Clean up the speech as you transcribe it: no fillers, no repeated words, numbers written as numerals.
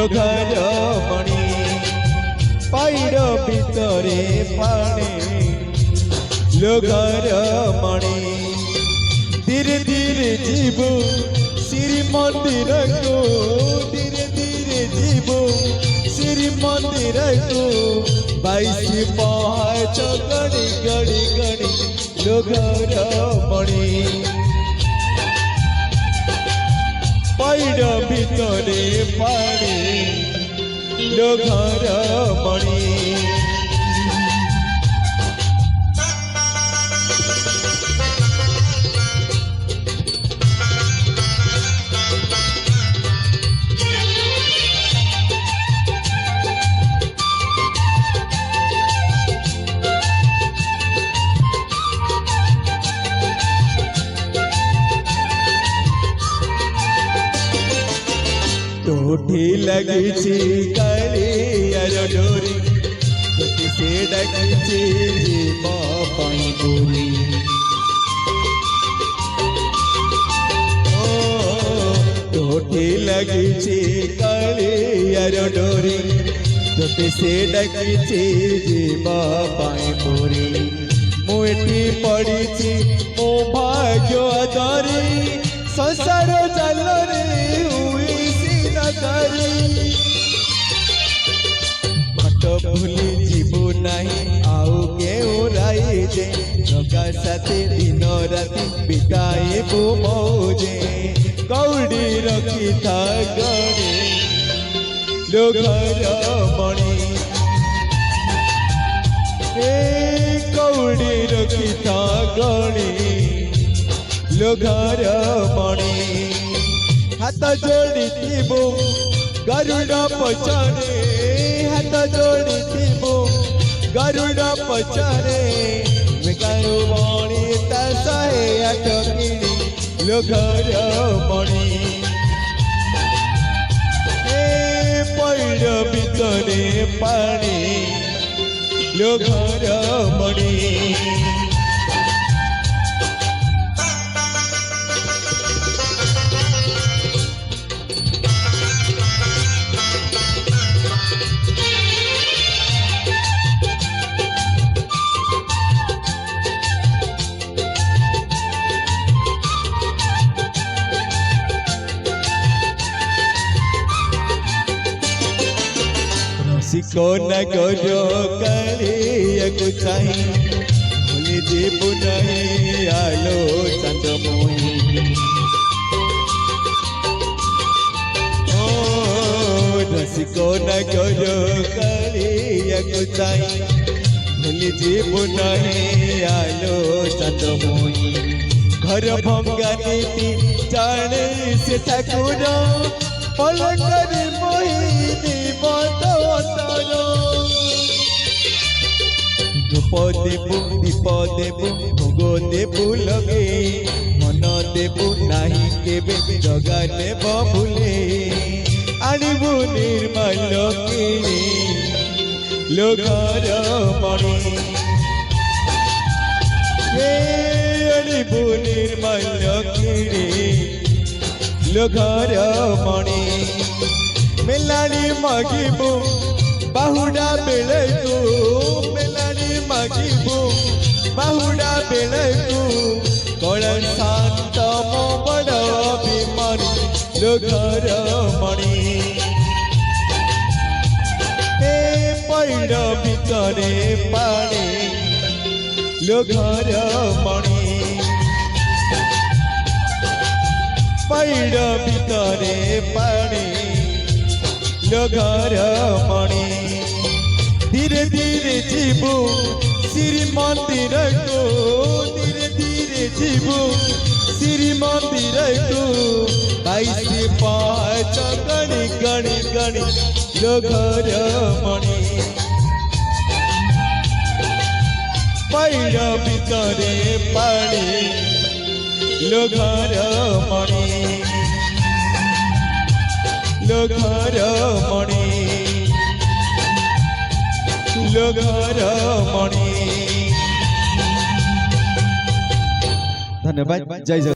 लोघर मणि pied भितरे पानी लोघर मणि धीरे धीरे जीवु श्री मंदिर को धीरे धीरे जीवु श्री मंदिर को 22 पाँच गणी गणी गणी लोघर मणि पाइड भितरे पानी लोघर मणि तोठी लगी कालियार डोरी तोठी से डगी जीवा पाई बोरी तोठी लगी कालियार डोरी तोठी से डगी जीवा पाई बोरी मुठी पड़ी मो भाग्य आधारी संसार चल रे मत भूली जीवु नहीं आउ केउ राई जे जगा साथी दिन राति बिताइबु मौजे कौड़ी रखी था गणी लोघर मणि कौड़ी रखी था गणी लोघर मणि हाथ जोड़ी गरुड़ पचारे हाथ जोड़ी गरुड़ पचारे मेकारू मणि ता 108 किणी लोघर मणि पैड भितरे पानी लोघर मणि सिको नगरो कालिया को चाही भूली जीवु नहीं आलो चंद्रमोही सिको नगरो कालिया को चाही भूली जीवु नहीं आलो चंद्रमोही घर भंगा नीति जाने से ठाकुर पलकर मोही धूप देबु दीप देबु भोग देबु लगे मन देबु नाही केबे जगा देब भूले आनिबु निर्मल किणी लोघर मणि आनिबु निर्मल किणी लोघर मणि मेलानी मागिबु बाहुडा बेलैकु मेलानी मागिबु बाहुडा बेलैकु कळन शांत मो बड़ अभिमानी लोघर मणि पैड भितरे पानी लोघर मणि पैड भितरे पानी लोघर मणि धीरे धीरे जीवु श्री मंदिर को धीरे धीरे जीवु श्री मंदिर को 22 पाँच गणी गणी गणी लोघर मणि पैड भितरे पानी लोघर मणि लोघर मणि लोघर मणि। धन्यवाद। जय जय।